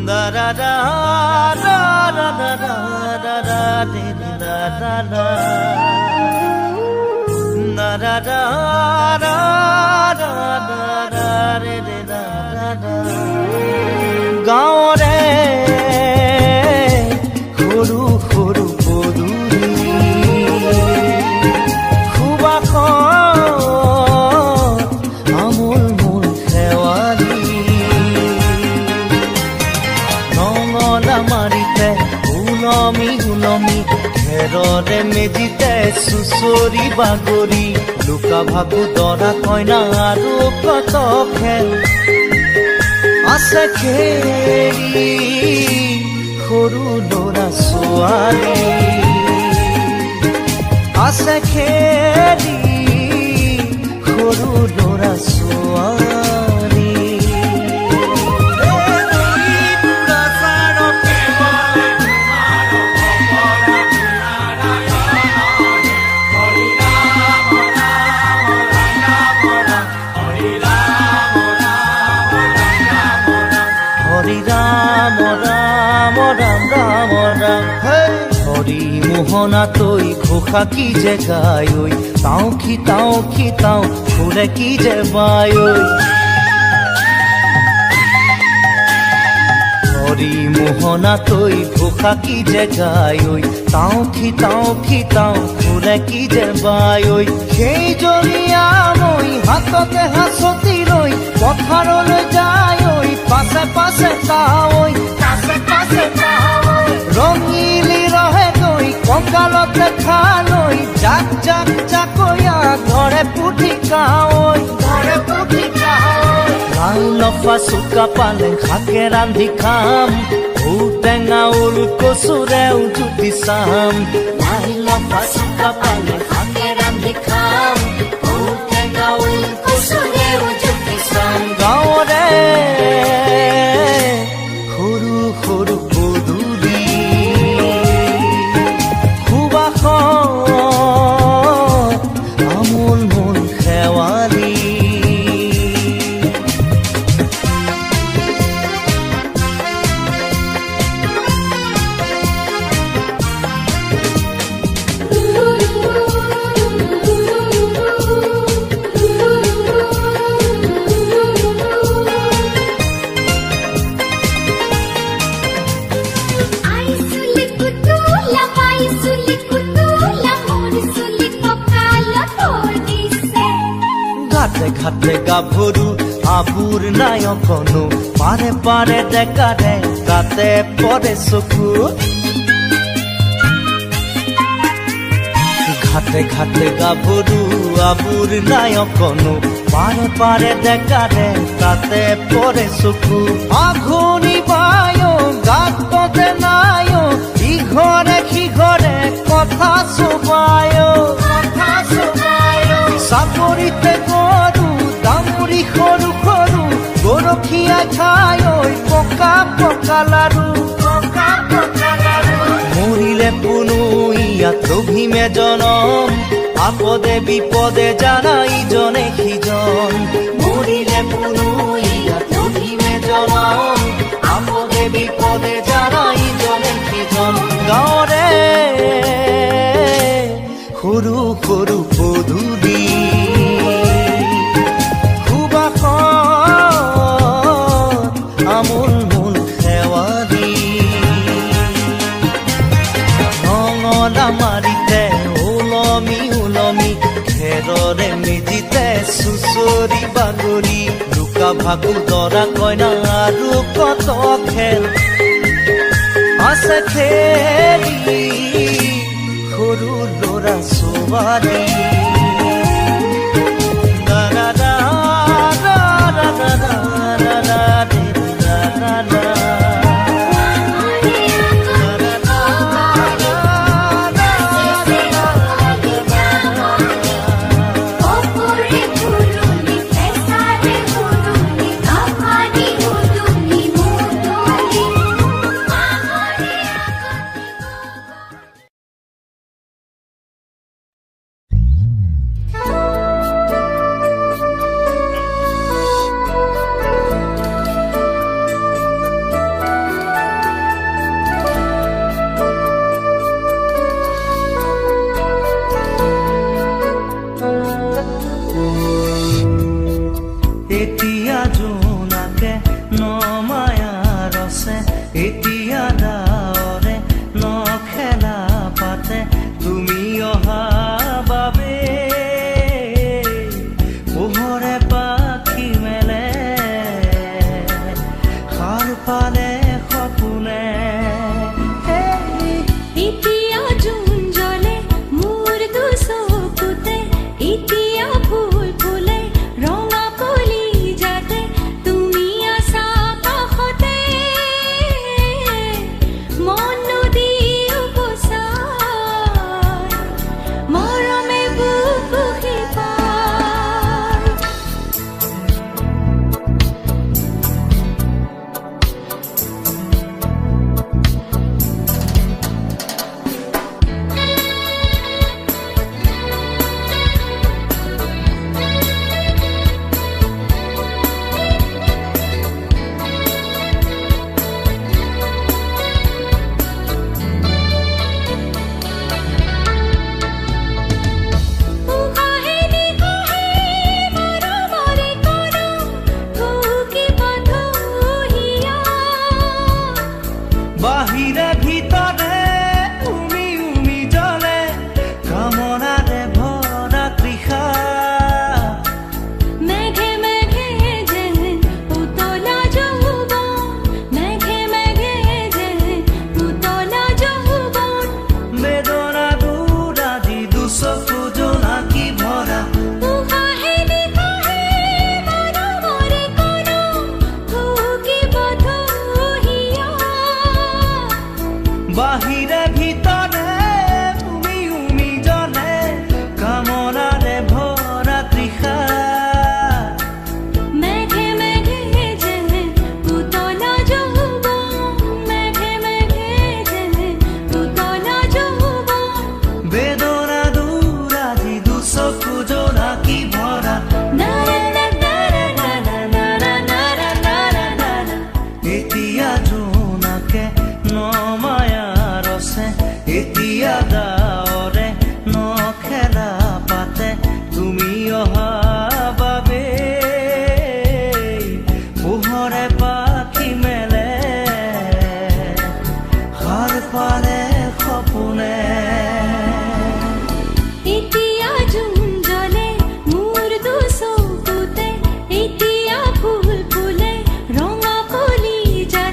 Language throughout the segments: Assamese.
da da da da da da da da da da da da da da da da da da re re da da gaore khuru khuru poduri khubakho amul mul khewali nongola marite ulomi ulomi ঘেৰৰে মেজিতে চুচৰি বাগৰি লুকা ভাবু দৰা কইনা আৰু কত খেল আছে খেলি সৰু ল'ৰা ছোৱালী আছে খেলি সৰু ল'ৰা ছোৱালী হরি মোহনা তৈ ঘোষা কি যে গায় তাও খিতাও ফুলে কি যে বায় হরি মোহনা তৈ ঘোষা কি যে গায় তাও খিতাও ফুলে কি যে বায় সেই জৰিয়া মই হাততে হাসতি ৰৈ পথাৰলৈ যায় পাছে পাছে তাৱৈ ৰঙিলি ৰহে গৈ কঁকালতে খালৈ জাক জাকৈয়া ঘৰে পুঠি কাৱৈ লাই লফা চুকা পালেং শাকে ৰান্ধি খাম ঔটেঙা ওল কচুৰেও জুতি চাম লাই লফা চুকা পালেং শাকে ৰান্ধি খাম ঔটেঙা ওল কচুৰেও জুতি চাম গাঁৱৰে সৰু সৰু পদূলি আমোল মোল খেৱালি ঘাটে গাভৰু আবুৰ নাই অকনো পাৰে পাৰে ডেকাৰে তাতে পৰে চকু ঘাটে গাভৰু আবুৰ নাই অকনো পাৰে পাৰে ডেকাৰে তাতে পৰে চকু আঘোনি বায় গাততে নাই ইঘৰে সিঘৰে কথা চবায় চাপৰিতে গৰু দামুৰি সৰু সৰু গৰখীয়া খাই পকা পকা লাৰু মৰিলে পুনু ইয়াত লভিমে জনম আপদে বিপদে জানা ইজনে সিজন মৰিলে পুনু ইয়াত লভিমে জনম আপদে বিপদে জানা ইজনে সিজন গাঁৱৰে সৰু সৰু পদূলি আমোল মোল খেৱালি নঙলা মাৰিতে ওলমি ঘেৰৰে মেজিতে চুচৰি বাগৰি লুকা ভাগু দৰা কইনা আৰু কত খেল আছে খেলি সৰু ল'ৰা ছোৱালী সাৰ পালে সপোনে এতিয়া জোন জ্বলে মোৰ দুচকুতে এতিয়া ফুল ফুলে ৰঙা কলি যাতে তুমি আছা কাষতে মন নদী উপচাই মৰমে বুকু শিপাই বাহিৰে ভিতৰে উমি উমি জ্বলে কামনাৰে ভৰা তৃষা মেঘে মেঘে যেন উতলা যৌৱন মেঘে মেঘে যেন উতলা যৌৱন বেদনা দুৰাদি দুচকু জোনাকী ভৰা উশাহে নিশাহে মৰমৰে কণা থুকিব থহিয়া বাহিৰে ভিতৰে উমি উমি জ্বলে কামনাৰে ভৰা তৃষা মেঘে মেঘে যেন উতলা যৌৱন মেঘে মেঘে যেন উতলা যৌৱন বেদনা দুৰাদি দুচকু জোনাকী ভৰা না না না না না না না না না না এতিয়া জোনাকে নমায়া ৰচে এতিয়া গাঁৱৰে নখেলা পাতে তুমি অহা বাবে পোহৰে পাখি মেলে সাৰ পালে সপোনে এতিয়া জোন জ্বলে মোৰ দুচকুতে এতিয়া ফুল ফুলে ৰঙা কলি যাতে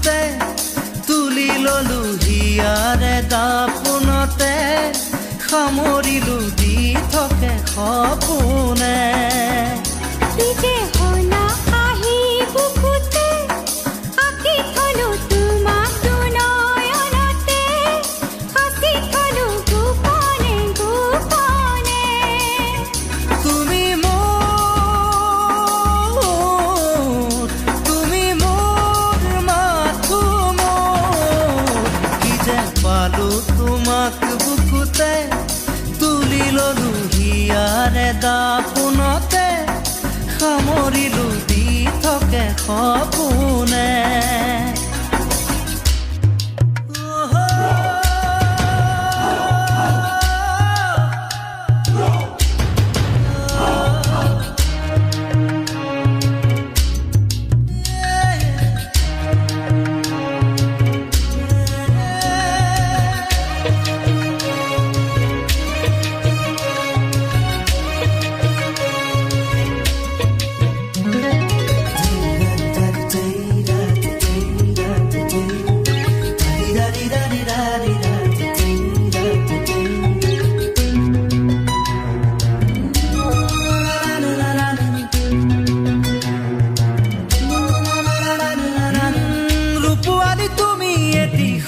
বুকুতে তুলি ললো হিয়াৰে দাপোনতে সামৰিলো দি থাকে সপোনে তুলি ললো হিয়াৰে দাপোনতে সামৰিলো দি থাকে সপোনে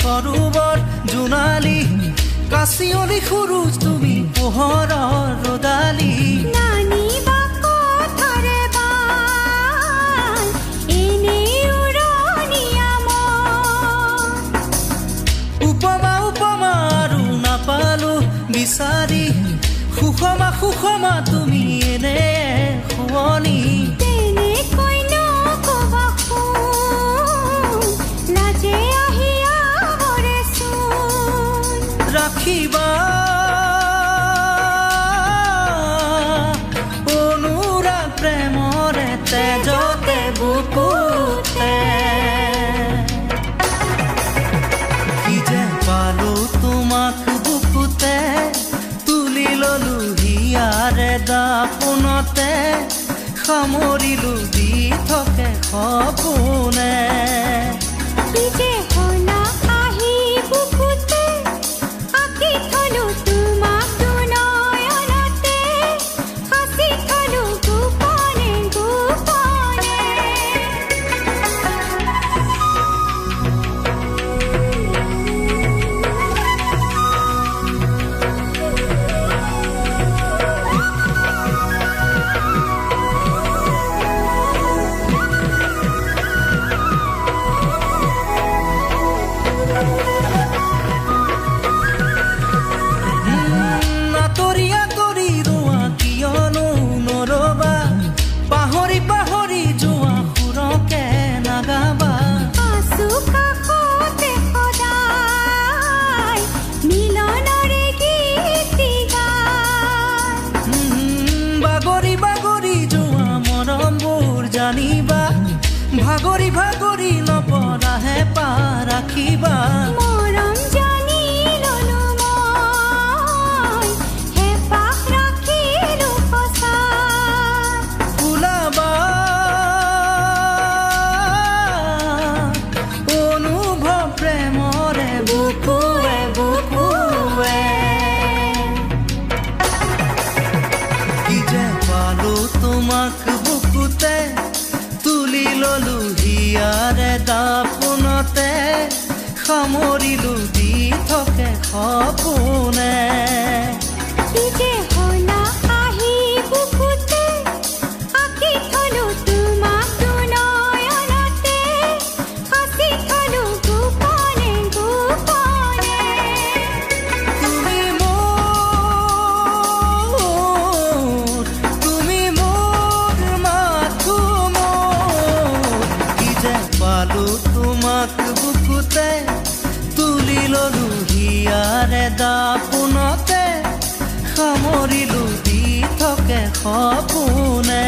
সৰুবৰ জোনালী কাচিয়লি সৰুজ তুমি পোহৰৰ ৰদালি উপমা উপমা আৰু নাপালো বিচাৰি সুষমা সুষমা তুমি এনে শুৱনি ৰাখিবা অনুৰাগ প্ৰেমৰে তেজতে বুকুতে কি যে পালো তোমাক বুকুতে তুলি ললো হিয়াৰে দাপোনতে সামৰিলো দি থাকে সপোনে জানিবা ভাগৰি ভাগৰি নপৰাহে পাৰাখিবা মৰম জানি ললো মই হেপাহ ৰাখিলো সঁচা ওলাবা অনুভৱ প্ৰেমৰে বুকুৱে বুকুৱে কি যে পালো তোমাক বুকুতে তুলি ললো হিয়াৰে দাপোনতে সামৰিলো দি থাকে সপোনে তোমাক বুকুতে তুলি ললো হিয়াৰে দাপোনতে সামৰিলো দি থাকে সপোনে